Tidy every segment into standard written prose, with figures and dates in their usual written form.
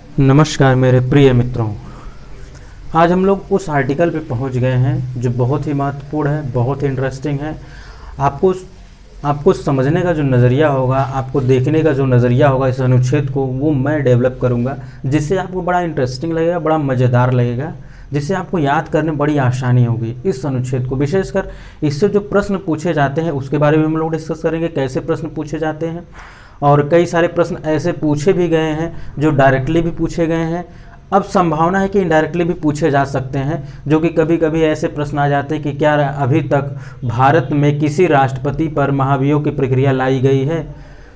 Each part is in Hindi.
नमस्कार मेरे प्रिय मित्रों। आज हम लोग उस आर्टिकल पे पहुंच गए हैं जो बहुत ही महत्वपूर्ण है, बहुत ही इंटरेस्टिंग है। आपको समझने का जो नज़रिया होगा, आपको देखने का जो नज़रिया होगा इस अनुच्छेद को, वो मैं डेवलप करूंगा, जिससे आपको बड़ा इंटरेस्टिंग लगेगा, बड़ा मज़ेदार लगेगा, जिससे आपको याद करने में बड़ी आसानी होगी इस अनुच्छेद को। विशेषकर इससे जो प्रश्न पूछे जाते हैं उसके बारे में हम लोग डिस्कस करेंगे, कैसे प्रश्न पूछे जाते हैं। और कई सारे प्रश्न ऐसे पूछे भी गए हैं जो डायरेक्टली भी पूछे गए हैं। अब संभावना है कि इनडायरेक्टली भी पूछे जा सकते हैं, जो कि कभी कभी ऐसे प्रश्न आ जाते हैं कि क्या अभी तक भारत में किसी राष्ट्रपति पर महाभियोग की प्रक्रिया लाई गई है।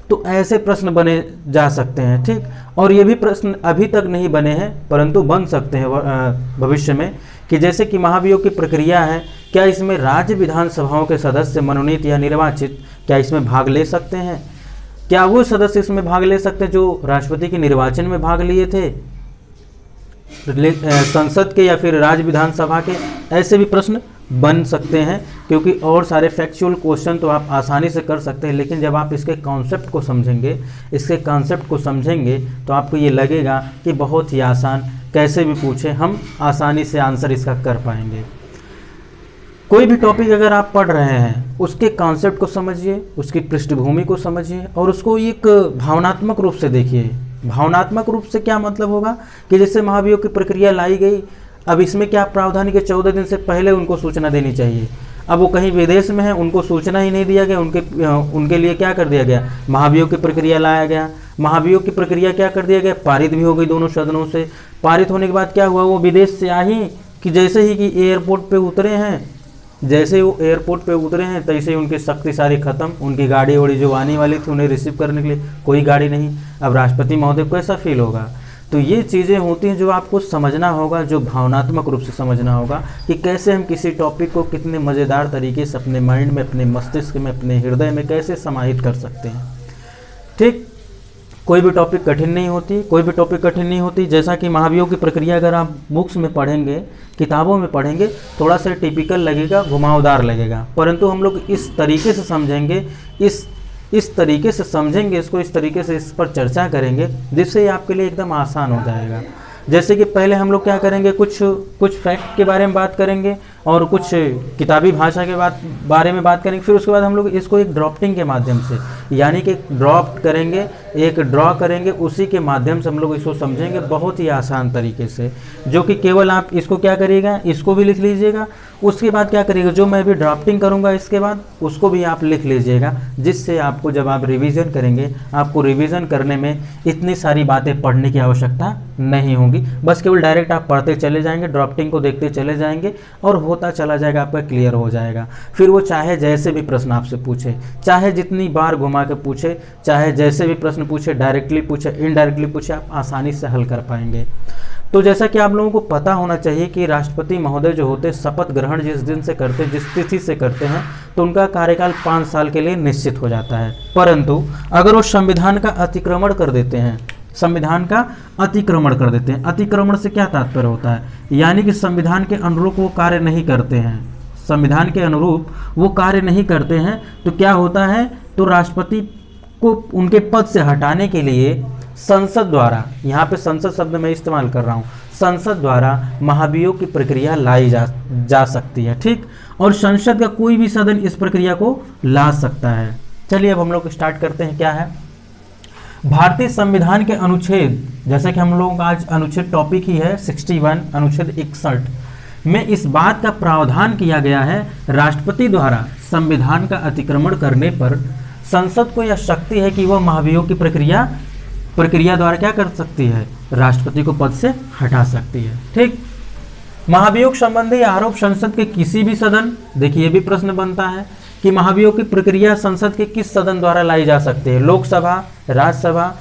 तो ऐसे प्रश्न बने जा सकते हैं, ठीक। और ये भी प्रश्न अभी तक नहीं बने हैं परंतु बन सकते हैं भविष्य में, कि जैसे कि महाभियोग की प्रक्रिया है, क्या इसमें राज्य विधानसभाओं के सदस्य मनोनीत या निर्वाचित क्या इसमें भाग ले सकते हैं? क्या वो सदस्य इसमें भाग ले सकते हैं जो राष्ट्रपति के निर्वाचन में भाग लिए थे संसद के या फिर राज्य विधानसभा के? ऐसे भी प्रश्न बन सकते हैं, क्योंकि और सारे फैक्चुअल क्वेश्चन तो आप आसानी से कर सकते हैं, लेकिन जब आप इसके कॉन्सेप्ट को समझेंगे तो आपको ये लगेगा कि बहुत ही आसान, कैसे भी पूछे हम आसानी से आंसर इसका कर पाएंगे। कोई भी टॉपिक अगर आप पढ़ रहे हैं उसके कॉन्सेप्ट को समझिए, उसकी पृष्ठभूमि को समझिए और उसको एक भावनात्मक रूप से देखिए। भावनात्मक रूप से क्या मतलब होगा कि जैसे महाभियोग की प्रक्रिया लाई गई, अब इसमें क्या प्रावधान के 14 दिन से पहले उनको सूचना देनी चाहिए। अब वो कहीं विदेश में है, उनको सूचना ही नहीं दिया गया, उनके लिए क्या कर दिया गया, महाभियोग की प्रक्रिया लाया गया। महाभियोग की प्रक्रिया क्या कर दिया गया, पारित भी हो गई दोनों सदनों से। पारित होने के बाद क्या हुआ, वो विदेश से आई कि जैसे ही कि एयरपोर्ट पे उतरे हैं, तैसे ही उनकी शक्ति सारी खत्म। उनकी गाड़ी वाड़ी जो आने वाली थी उन्हें रिसीव करने के लिए कोई गाड़ी नहीं। अब राष्ट्रपति महोदय को कैसा फील होगा? तो ये चीज़ें होती हैं जो आपको समझना होगा, जो भावनात्मक रूप से समझना होगा कि कैसे हम किसी टॉपिक को कितने मज़ेदार तरीके से अपने माइंड में, अपने मस्तिष्क में, अपने हृदय में कैसे समाहित कर सकते हैं, ठीक। कोई भी टॉपिक कठिन नहीं होती। जैसा कि महाभियोग की प्रक्रिया अगर आप बुक्स में पढ़ेंगे, किताबों में पढ़ेंगे, थोड़ा सा टिपिकल लगेगा, घुमावदार लगेगा, परंतु हम लोग इस तरीके से समझेंगे, इस तरीके से समझेंगे इसको, इस तरीके से इस पर चर्चा करेंगे, जिससे ये आपके लिए एकदम आसान हो जाएगा। जैसे कि पहले हम लोग क्या करेंगे, कुछ फैक्ट के बारे में बात करेंगे और कुछ किताबी भाषा के बारे में बात करेंगे। फिर उसके बाद हम लोग इसको एक ड्राफ्टिंग के माध्यम से, यानी कि ड्राफ्ट करेंगे, एक ड्रॉ करेंगे, उसी के माध्यम से हम लोग इसको समझेंगे बहुत ही आसान तरीके से, जो कि केवल आप इसको क्या करिएगा, इसको भी लिख लीजिएगा, उसके बाद क्या करिएगा, जो मैं अभी ड्राफ्टिंग करूँगा इसके बाद उसको भी आप लिख लीजिएगा, जिससे आपको जब आप रिवीजन करेंगे, आपको रिवीजन करने में इतनी सारी बातें पढ़ने की आवश्यकता नहीं होगी। बस केवल डायरेक्ट आप पढ़ते चले जाएंगे, ड्राफ्टिंग को देखते चले जाएंगे और होता चला जाएगा, आपका क्लियर हो जाएगा। फिर वो चाहे जैसे भी प्रश्न आपसे पूछे, चाहे जितनी बार घुमा के पूछे, चाहे जैसे भी प्रश्न पूछे, डायरेक्टली पूछे, इनडायरेक्टली पूछे, आप आसानी से हल कर पाएंगे। तो जैसा कि आप लोगों को पता होना चाहिए कि राष्ट्रपति महोदय जो होते हैं शपथ ग्रहण जिस दिन से करते हैं, जिस तिथि से करते हैं, तो उनका कार्यकाल 5 साल के लिए निश्चित हो जाता है। परंतु अगर वो संविधान का अतिक्रमण कर देते हैं, अतिक्रमण से क्या तात्पर्य होता है, यानी कि संविधान के अनुरूप वो कार्य नहीं करते हैं, तो क्या होता है, तो राष्ट्रपति को उनके पद से हटाने के लिए संसद द्वारा, यहाँ पे संसद शब्द मैं इस्तेमाल कर रहा हूँ, संसद द्वारा महाभियोग की प्रक्रिया लाई जा सकती है, ठीक। और संसद का कोई भी सदन इस प्रक्रिया को ला सकता है। चलिए अब हम लोग स्टार्ट करते हैं। क्या है भारतीय संविधान के अनुच्छेद, जैसा कि हम लोग आज अनुच्छेद टॉपिक ही है 61, अनुच्छेद 61 में इस बात का प्रावधान किया गया है, राष्ट्रपति द्वारा संविधान का अतिक्रमण करने पर संसद को यह शक्ति है कि वह महाभियोग की प्रक्रिया द्वारा क्या कर सकती है, राष्ट्रपति को पद से हटा सकती है, ठीक। महाभियोग संबंधी आरोप संसद के किसी भी सदन, देखिए ये भी प्रश्न बनता है कि महाभियोग की प्रक्रिया संसद के किस सदन द्वारा लाई जा सकती है, लोकसभा, राज्यसभा,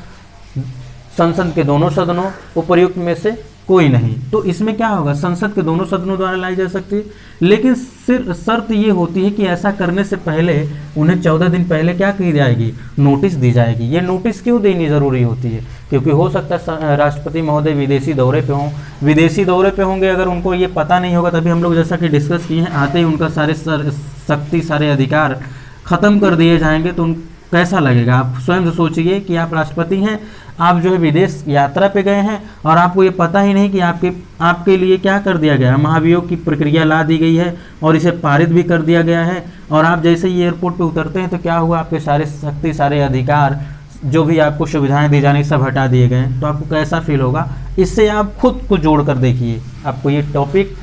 संसद के दोनों सदनों, उपर्युक्त में से कोई नहीं। तो इसमें क्या होगा, संसद के दोनों सदनों द्वारा लाई जा सकती है, लेकिन सिर्फ शर्त ये होती है कि ऐसा करने से पहले उन्हें 14 दिन पहले क्या की जाएगी, नोटिस दी जाएगी। ये नोटिस क्यों देनी ज़रूरी होती है, क्योंकि हो सकता है राष्ट्रपति महोदय विदेशी दौरे पे होंगे, अगर उनको ये पता नहीं होगा, तभी हम लोग जैसा कि डिस्कस किए हैं, आते ही उनका सारे अधिकार खत्म कर दिए जाएंगे, तो कैसा लगेगा। आप स्वयं से सोचिए कि आप राष्ट्रपति हैं, आप जो है विदेश यात्रा पे गए हैं और आपको ये पता ही नहीं कि आपके लिए क्या कर दिया गया है, महाभियोग की प्रक्रिया ला दी गई है और इसे पारित भी कर दिया गया है। और आप जैसे ही एयरपोर्ट पे उतरते हैं तो क्या हुआ, आपके सारे शक्ति, सारे अधिकार, जो भी आपको सुविधाएं दी जानी सब हटा दिए गए। तो आपको कैसा फील होगा, इससे आप खुद को जोड़ कर देखिए, आपको ये टॉपिक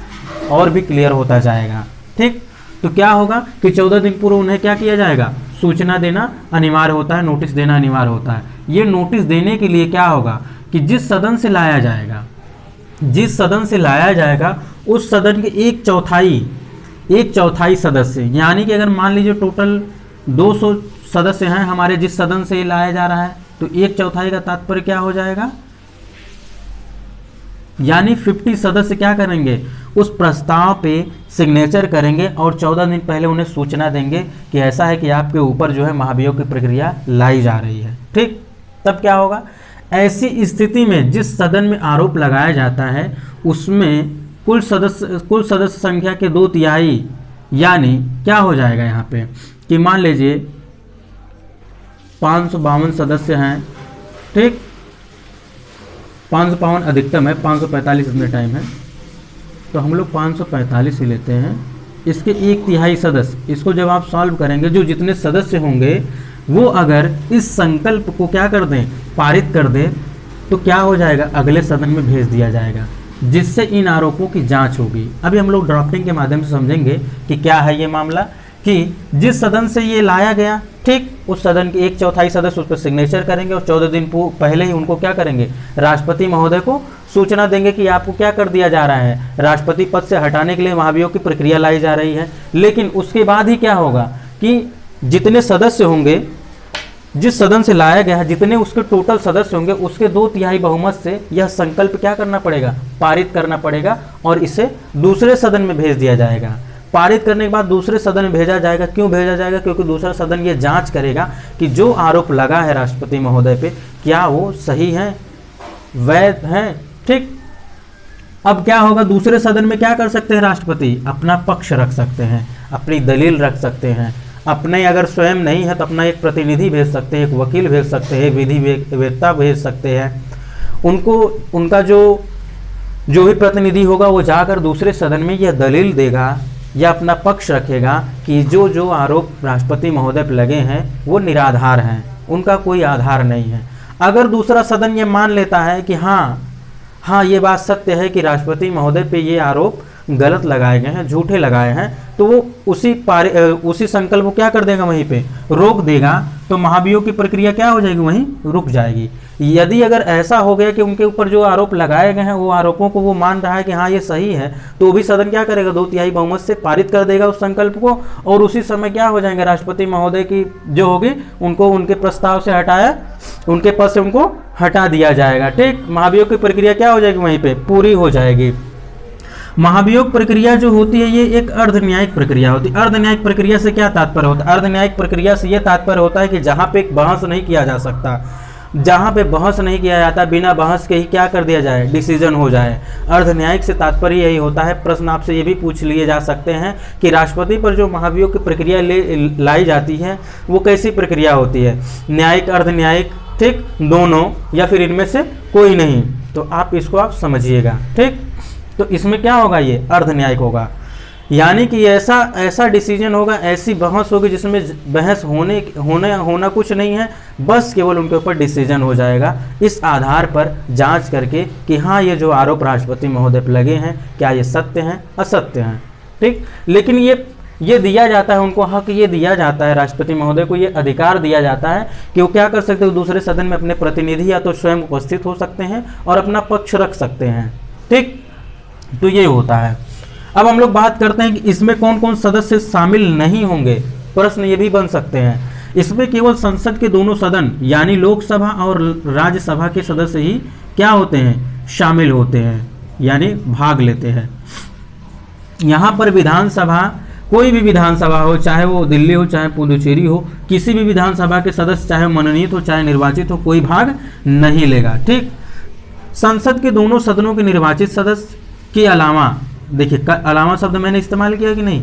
और भी क्लियर होता जाएगा। ठीक, तो क्या होगा कि 14 दिन पूर्व उन्हें क्या किया जाएगा, सूचना देना अनिवार्य होता है, नोटिस देना अनिवार्य होता है। ये नोटिस देने के लिए क्या होगा कि जिस सदन से लाया जाएगा उस सदन के एक चौथाई सदस्य, यानी कि अगर मान लीजिए टोटल 200 सदस्य हैं हमारे जिस सदन से लाया जा रहा है, तो एक चौथाई का तात्पर्य क्या हो जाएगा, यानी 50 सदस्य क्या करेंगे, उस प्रस्ताव पे सिग्नेचर करेंगे और 14 दिन पहले उन्हें सूचना देंगे कि ऐसा है कि आपके ऊपर जो है महाभियोग की प्रक्रिया लाई जा रही है। ठीक, तब क्या होगा, ऐसी स्थिति में जिस सदन में आरोप लगाया जाता है उसमें कुल सदस्य संख्या के 2/3, यानी क्या हो जाएगा यहाँ पे कि मान लीजिए 552 सदस्य हैं। ठीक, 552 अधिकतम है, 545 इतने टाइम है, तो हम लोग 545 ही लेते हैं। इसके 1/3 सदस्य, इसको जब आप सॉल्व करेंगे, जो जितने सदस्य होंगे वो अगर इस संकल्प को क्या कर दें, पारित कर दें, तो क्या हो जाएगा, अगले सदन में भेज दिया जाएगा, जिससे इन आरोपों की जांच होगी। अभी हम लोग ड्राफ्टिंग के माध्यम से समझेंगे कि क्या है ये मामला, कि जिस सदन से ये लाया गया, ठीक, उस सदन के एक चौथाई सदस्य उस पर सिग्नेचर करेंगे और 14 दिन पहले ही उनको क्या करेंगे, राष्ट्रपति महोदय को सूचना देंगे कि आपको क्या कर दिया जा रहा है, राष्ट्रपति पद से हटाने के लिए महाभियोग की प्रक्रिया लाई जा रही है। लेकिन उसके बाद ही क्या होगा कि जितने सदस्य होंगे, जिस सदन से लाया गया है, जितने उसके टोटल सदस्य होंगे, उसके 2/3 बहुमत से यह संकल्प क्या करना पड़ेगा, पारित करना पड़ेगा और इसे दूसरे सदन में भेज दिया जाएगा। पारित करने के बाद दूसरे सदन में भेजा जाएगा। क्यों भेजा जाएगा, क्योंकि दूसरा सदन ये जांच करेगा कि जो आरोप लगा है राष्ट्रपति महोदय पे क्या वो सही है, वैध है। ठीक, अब क्या होगा, दूसरे सदन में क्या कर सकते हैं राष्ट्रपति, अपना पक्ष रख सकते हैं, अपनी दलील रख सकते हैं, अपने अगर स्वयं नहीं है तो अपना एक प्रतिनिधि भेज सकते हैं, एक वकील भेज सकते हैं, विधि वेत्ता भेज सकते हैं। उनका जो भी प्रतिनिधि होगा वो जाकर दूसरे सदन में यह दलील देगा या अपना पक्ष रखेगा कि जो आरोप राष्ट्रपति महोदय पर लगे हैं वो निराधार हैं, उनका कोई आधार नहीं है। अगर दूसरा सदन ये मान लेता है कि हाँ ये बात सत्य है कि राष्ट्रपति महोदय पे ये आरोप गलत लगाए गए हैं, झूठे लगाए हैं, तो वो उसी संकल्प को क्या कर देगा, वहीं पे रोक देगा, तो महाभियोग की प्रक्रिया क्या हो जाएगी, वहीं रुक जाएगी। यदि अगर ऐसा हो गया कि उनके ऊपर जो आरोप लगाए गए हैं वो आरोपों को वो मान रहा है कि हाँ ये सही है, तो वो भी सदन क्या करेगा, 2/3 बहुमत से पारित कर देगा उस संकल्प को, और उसी समय क्या हो जाएंगे, राष्ट्रपति महोदय की जो होगी उनको उनके प्रस्ताव से हटाया, उनके पद से उनको हटा दिया जाएगा। ठीक, महाभियोग की प्रक्रिया क्या हो जाएगी, वहीं पे पूरी हो जाएगी। महाभियोग प्रक्रिया जो होती है ये एक अर्धन्यायिक प्रक्रिया होती है। अर्धन्यायिक प्रक्रिया से क्या तात्पर्य होता है, अर्धन्यायिक प्रक्रिया से यह तात्पर्य होता है कि जहाँ पे एक बहस नहीं किया जा सकता, जहाँ पे बहस नहीं किया जाता, बिना बहस के ही क्या कर दिया जाए, डिसीजन हो जाए। अर्धन्यायिक से तात्पर्य यही होता है। प्रश्न आपसे ये भी पूछ लिए जा सकते हैं कि राष्ट्रपति पर जो महाभियोग की प्रक्रिया लाई जाती है वो कैसी प्रक्रिया होती है, न्यायिक, अर्धन्यायिक, ठीक, दोनों, या फिर इनमें से कोई नहीं। तो आप इसको आप समझिएगा। ठीक, तो इसमें क्या होगा, ये अर्धन्यायिक होगा, यानी कि ऐसा डिसीजन होगा, ऐसी बहस होगी जिसमें बहस होना कुछ नहीं है, बस केवल उनके ऊपर डिसीजन हो जाएगा इस आधार पर जांच करके कि हाँ ये जो आरोप राष्ट्रपति महोदय पर लगे हैं क्या ये सत्य हैं, असत्य हैं। ठीक, लेकिन ये दिया जाता है, उनको हक ये दिया जाता है, राष्ट्रपति महोदय को ये अधिकार दिया जाता है कि वो क्या कर सकते हैं, दूसरे सदन में अपने प्रतिनिधि या तो स्वयं उपस्थित हो सकते हैं और अपना पक्ष रख सकते हैं। ठीक, तो ये होता है। अब हम लोग बात करते हैं कि इसमें कौन कौन सदस्य शामिल नहीं होंगे। प्रश्न ये भी बन सकते हैं, इसमें केवल संसद के दोनों सदन यानी लोकसभा और राज्यसभा के सदस्य ही क्या होते हैं, शामिल होते हैं, यानी भाग लेते हैं। यहाँ पर विधानसभा, कोई भी विधानसभा हो, चाहे वो दिल्ली हो चाहे पुडुचेरी हो, किसी भी विधानसभा के सदस्य चाहे मनोनीत हो चाहे निर्वाचित हो, कोई भाग नहीं लेगा। ठीक, संसद के दोनों सदनों के निर्वाचित सदस्य के अलावा, देखिए अलावा शब्द मैंने इस्तेमाल किया कि नहीं,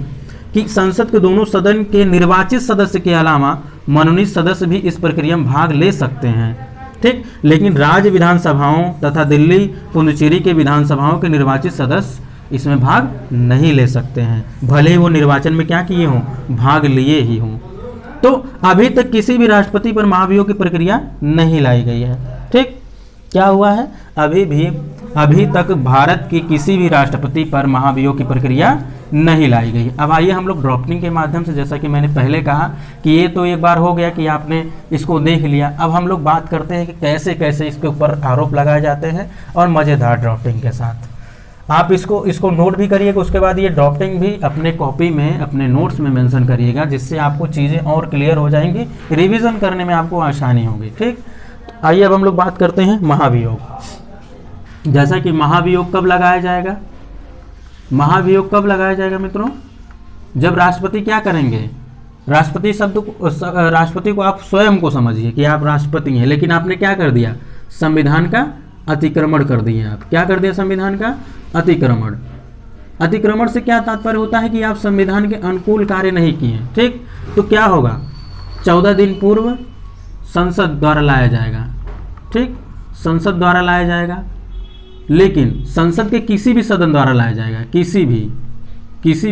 कि संसद के दोनों सदन के निर्वाचित सदस्य के अलावा मनोनीत सदस्य भी इस प्रक्रिया में भाग ले सकते हैं। ठीक। लेकिन राज्य विधानसभाओं तथा दिल्ली पुडुचेरी के विधानसभाओं के निर्वाचित सदस्य इसमें भाग नहीं ले सकते हैं, भले ही वो निर्वाचन में क्या किए हों, भाग लिए ही हों। तो अभी तक किसी भी राष्ट्रपति पर महाभियोग की प्रक्रिया नहीं लाई गई है। ठीक, क्या हुआ है, अभी तक भारत की किसी भी राष्ट्रपति पर महाभियोग की प्रक्रिया नहीं लाई गई। अब आइए हम लोग ड्राफ्टिंग के माध्यम से, जैसा कि मैंने पहले कहा कि ये तो एक बार हो गया कि आपने इसको देख लिया, अब हम लोग बात करते हैं कि कैसे कैसे इसके ऊपर आरोप लगाए जाते हैं और मज़ेदार ड्राफ्टिंग के साथ। आप इसको नोट भी करिएगा, उसके बाद ये ड्राफ्टिंग भी अपने कॉपी में, अपने नोट्स में मेंशन करिएगा, जिससे आपको चीज़ें और क्लियर हो जाएंगी, रिवीजन करने में आपको आसानी होगी। ठीक, तो आइए अब हम लोग बात करते हैं महाभियोग। जैसा कि महाभियोग कब लगाया जाएगा, महाभियोग कब लगाया जाएगा मित्रों, जब राष्ट्रपति क्या करेंगे, राष्ट्रपति शब्द को, राष्ट्रपति को आप स्वयं को समझिए कि आप राष्ट्रपति हैं, लेकिन आपने क्या कर दिया, संविधान का अतिक्रमण कर दिए। आप क्या कर दिया, संविधान का अतिक्रमण। अतिक्रमण से क्या तात्पर्य होता है कि आप संविधान के अनुकूल कार्य नहीं किए। ठीक, तो क्या होगा, 14 दिन पूर्व संसद द्वारा लाया जाएगा। ठीक, संसद द्वारा लाया जाएगा, लेकिन संसद के किसी भी सदन द्वारा लाया जाएगा, किसी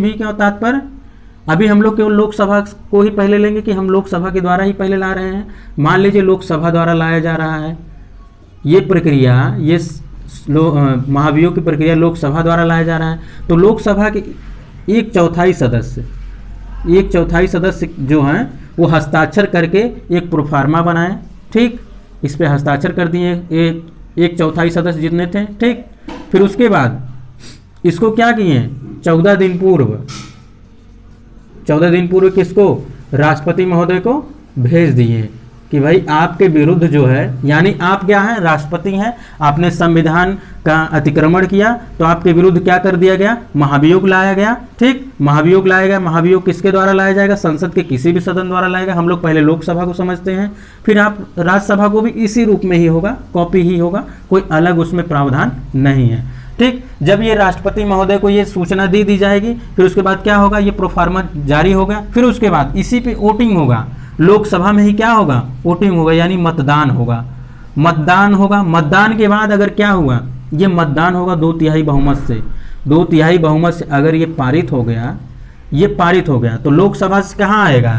भी क्या तात्पर्य, अभी हम लोग केवल लोकसभा को ही पहले लेंगे कि हम लोकसभा के द्वारा ही पहले ला रहे हैं। मान लीजिए लोकसभा द्वारा लाया जा रहा है, ये प्रक्रिया, ये महाभियोग की प्रक्रिया लोकसभा द्वारा लाया जा रहा है, तो लोकसभा के 1/4 सदस्य जो हैं वो हस्ताक्षर करके एक प्रोफार्मा बनाएं। ठीक, इस पे हस्ताक्षर कर दिए 1/4 सदस्य जितने थे। ठीक, फिर उसके बाद इसको क्या किए, 14 दिन पूर्व किसको, राष्ट्रपति महोदय को भेज दिए कि भाई आपके विरुद्ध जो है, यानी आप क्या हैं, राष्ट्रपति हैं, आपने संविधान का अतिक्रमण किया, तो आपके विरुद्ध क्या कर दिया गया, महाभियोग लाया गया। ठीक, महाभियोग लाया गया। महाभियोग किसके द्वारा लाया जाएगा, संसद के किसी भी सदन द्वारा लाएगा। हम लोग पहले लोकसभा को समझते हैं, फिर आप राज्यसभा को भी इसी रूप में ही होगा, कॉपी ही होगा, कोई अलग उसमें प्रावधान नहीं है। ठीक, जब ये राष्ट्रपति महोदय को ये सूचना दी जाएगी, फिर उसके बाद क्या होगा, ये प्रोफार्मा जारी होगा, फिर उसके बाद इसी पे वोटिंग होगा, लोकसभा में ही क्या होगा, वोटिंग होगा, यानी मतदान होगा। मतदान के बाद अगर क्या हुआ, ये मतदान होगा 2/3 बहुमत से। 2/3 बहुमत से अगर ये पारित हो गया, तो लोकसभा से कहाँ आएगा,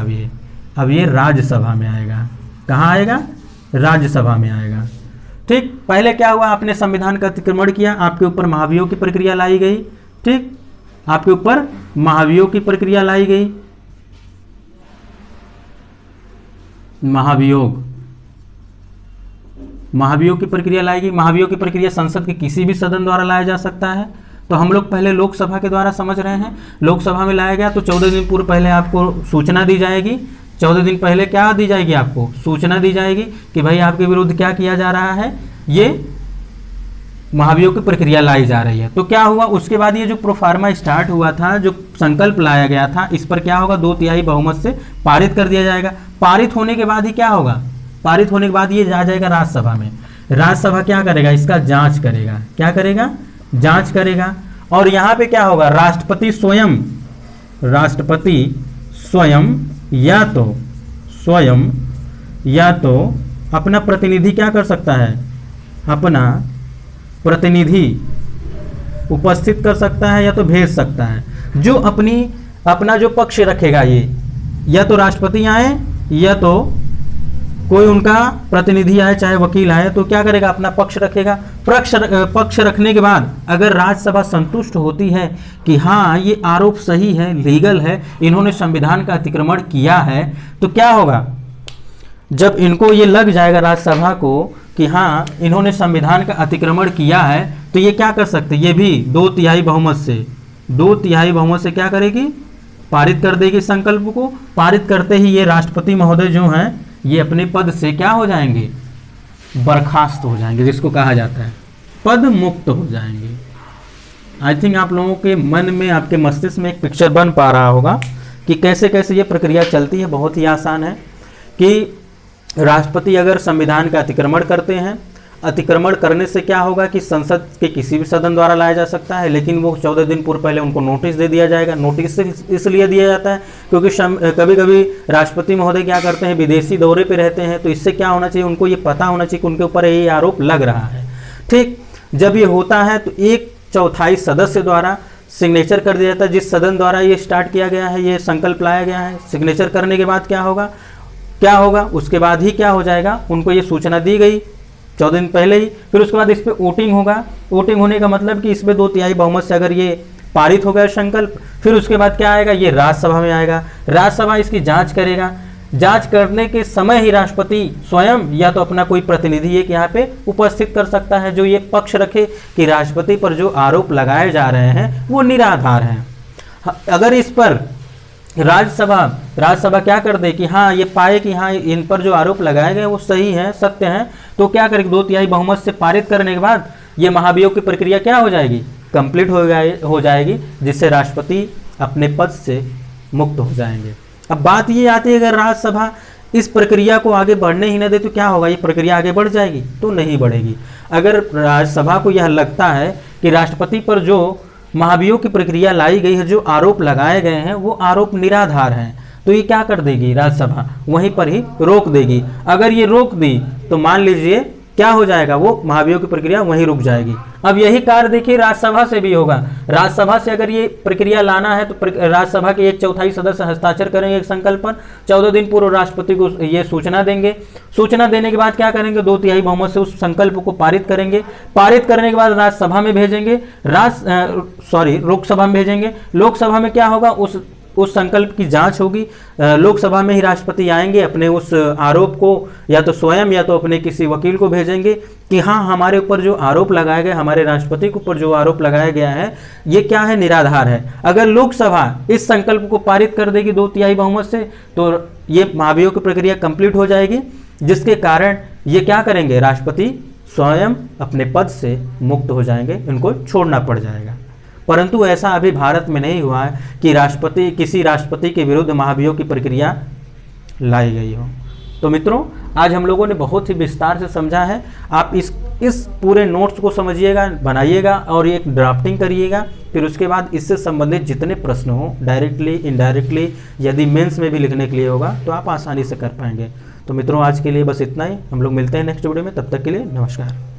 अब ये राज्यसभा में आएगा। कहाँ आएगा, राज्यसभा में आएगा। ठीक, पहले क्या हुआ, आपने संविधान का अतिक्रमण किया, आपके ऊपर महाभियोग की प्रक्रिया लाई गई। ठीक, आपके ऊपर महाभियोग की प्रक्रिया लाई गई। महाभियोग की प्रक्रिया लाई गई। महाभियोग की प्रक्रिया संसद के किसी भी सदन द्वारा लाया जा सकता है। तो हम लोग पहले लोकसभा के द्वारा समझ रहे हैं, लोकसभा में लाया गया तो 14 दिन पूर्व पहले आपको सूचना दी जाएगी। 14 दिन पहले क्या दी जाएगी, आपको सूचना दी जाएगी कि भाई आपके विरुद्ध क्या किया जा रहा है, ये महाभियोग की प्रक्रिया लाई जा रही है। तो क्या हुआ, उसके बाद ये जो प्रोफार्मा स्टार्ट हुआ था, जो संकल्प लाया गया था, इस पर क्या होगा, 2/3 बहुमत से पारित कर दिया जाएगा। पारित होने के बाद ही क्या होगा, पारित होने के बाद ये जा जाएगा राज्यसभा में। राज्यसभा क्या करेगा, इसका जांच करेगा। क्या करेगा, जांच करेगा। और यहाँ पे क्या होगा, राष्ट्रपति स्वयं या तो अपना प्रतिनिधि क्या कर सकता है, अपना प्रतिनिधि उपस्थित कर सकता है या तो भेज सकता है, जो अपना जो पक्ष रखेगा, ये या तो राष्ट्रपति आए या तो कोई उनका प्रतिनिधि आए, चाहे वकील आए, तो क्या करेगा, अपना पक्ष रखेगा। पक्ष रखने के बाद अगर राज्यसभा संतुष्ट होती है कि हाँ ये आरोप सही है, लीगल है, इन्होंने संविधान का अतिक्रमण किया है, तो क्या होगा, जब इनको ये लग जाएगा राज्यसभा को कि हाँ इन्होंने संविधान का अतिक्रमण किया है, तो ये क्या कर सकते, ये भी 2/3 बहुमत से क्या करेगी, पारित कर देगी संकल्प को। पारित करते ही ये राष्ट्रपति महोदय जो हैं ये अपने पद से क्या हो जाएंगे, बर्खास्त हो जाएंगे, जिसको कहा जाता है पद मुक्त हो जाएंगे। आई थिंक आप लोगों के मन में, आपके मस्तिष्क में एक पिक्चर बन पा रहा होगा कि कैसे कैसे ये प्रक्रिया चलती है। बहुत ही आसान है कि राष्ट्रपति अगर संविधान का अतिक्रमण करते हैं, अतिक्रमण करने से क्या होगा कि संसद के किसी भी सदन द्वारा लाया जा सकता है, लेकिन वो 14 दिन पूर्व पहले उनको नोटिस दे दिया जाएगा। नोटिस इसलिए दिया जाता है क्योंकि कभी कभी राष्ट्रपति महोदय क्या करते हैं, विदेशी दौरे पे रहते हैं, तो इससे क्या होना चाहिए, उनको ये पता होना चाहिए कि उनके ऊपर ये आरोप लग रहा है। ठीक, जब ये होता है तो 1/4 सदस्य द्वारा सिग्नेचर कर दिया जाता है। जिस सदन द्वारा ये स्टार्ट किया गया है, ये संकल्प लाया गया है, सिग्नेचर करने के बाद क्या होगा उसके बाद ही क्या हो जाएगा, उनको ये सूचना दी गई 14 दिन पहले ही। फिर उसके बाद इस पर वोटिंग होगा। वोटिंग होने का मतलब कि इसमें 2/3 बहुमत से अगर ये पारित हो गया संकल्प, फिर उसके बाद क्या आएगा, ये राज्यसभा में आएगा। राज्यसभा इसकी जांच करेगा। जांच करने के समय ही राष्ट्रपति स्वयं या तो अपना कोई प्रतिनिधि एक यहाँ पे उपस्थित कर सकता है, जो ये पक्ष रखे कि राष्ट्रपति पर जो आरोप लगाए जा रहे हैं वो निराधार हैं। अगर इस पर राज्यसभा क्या कर दे कि हाँ, ये पाए कि हाँ इन पर जो आरोप लगाए गए वो सही हैं, सत्य हैं, तो क्या करेगी, 2/3 बहुमत से पारित करने के बाद ये महाभियोग की प्रक्रिया क्या हो जाएगी, कंप्लीट हो जाएगी, जिससे राष्ट्रपति अपने पद से मुक्त हो जाएंगे। अब बात ये आती है, अगर राज्यसभा इस प्रक्रिया को आगे बढ़ने ही न दे तो क्या होगा, ये प्रक्रिया आगे बढ़ जाएगी? तो नहीं बढ़ेगी। अगर राज्यसभा को यह लगता है कि राष्ट्रपति पर जो महाभियोग की प्रक्रिया लाई गई है, जो आरोप लगाए गए हैं वो आरोप निराधार हैं, तो ये क्या कर देगी, राज्यसभा वहीं पर ही रोक देगी। अगर ये रोक दी तो मान लीजिए क्या हो जाएगा, वो महाभियोग की प्रक्रिया वहीं रुक जाएगी। अब यही कार्य देखिए राज्यसभा से भी होगा। राज्यसभा से अगर ये प्रक्रिया लाना है तो राज्यसभा के 1/4 सदस्य हस्ताक्षर करेंगे एक संकल्प पर, 14 दिन पूर्व राष्ट्रपति को ये सूचना देंगे। सूचना देने के बाद क्या करेंगे, 2/3 बहुमत से उस संकल्प को पारित करेंगे। पारित करने के बाद राज्यसभा में भेजेंगे, लोकसभा में भेजेंगे। लोकसभा में क्या होगा, उस संकल्प की जांच होगी। लोकसभा में ही राष्ट्रपति आएंगे, अपने उस आरोप को या तो स्वयं या तो अपने किसी वकील को भेजेंगे कि हाँ, हमारे ऊपर जो आरोप लगाया गया, हमारे राष्ट्रपति के ऊपर जो आरोप लगाया गया है ये क्या है, निराधार है। अगर लोकसभा इस संकल्प को पारित कर देगी 2/3 बहुमत से, तो ये महाभियोग की प्रक्रिया कंप्लीट हो जाएगी, जिसके कारण ये क्या करेंगे, राष्ट्रपति स्वयं अपने पद से मुक्त हो जाएंगे, इनको छोड़ना पड़ जाएगा। परंतु ऐसा अभी भारत में नहीं हुआ है कि किसी राष्ट्रपति के विरुद्ध महाभियोग की प्रक्रिया लाई गई हो। तो मित्रों, आज हम लोगों ने बहुत ही विस्तार से समझा है। आप इस पूरे नोट्स को समझिएगा, बनाइएगा और एक ड्राफ्टिंग करिएगा। फिर उसके बाद इससे संबंधित जितने प्रश्न हो, डायरेक्टली इनडायरेक्टली, यदि मेंस में भी लिखने के लिए होगा तो आप आसानी से कर पाएंगे। तो मित्रों, आज के लिए बस इतना ही। हम लोग मिलते हैं नेक्स्ट वीडियो में, तब तक के लिए नमस्कार।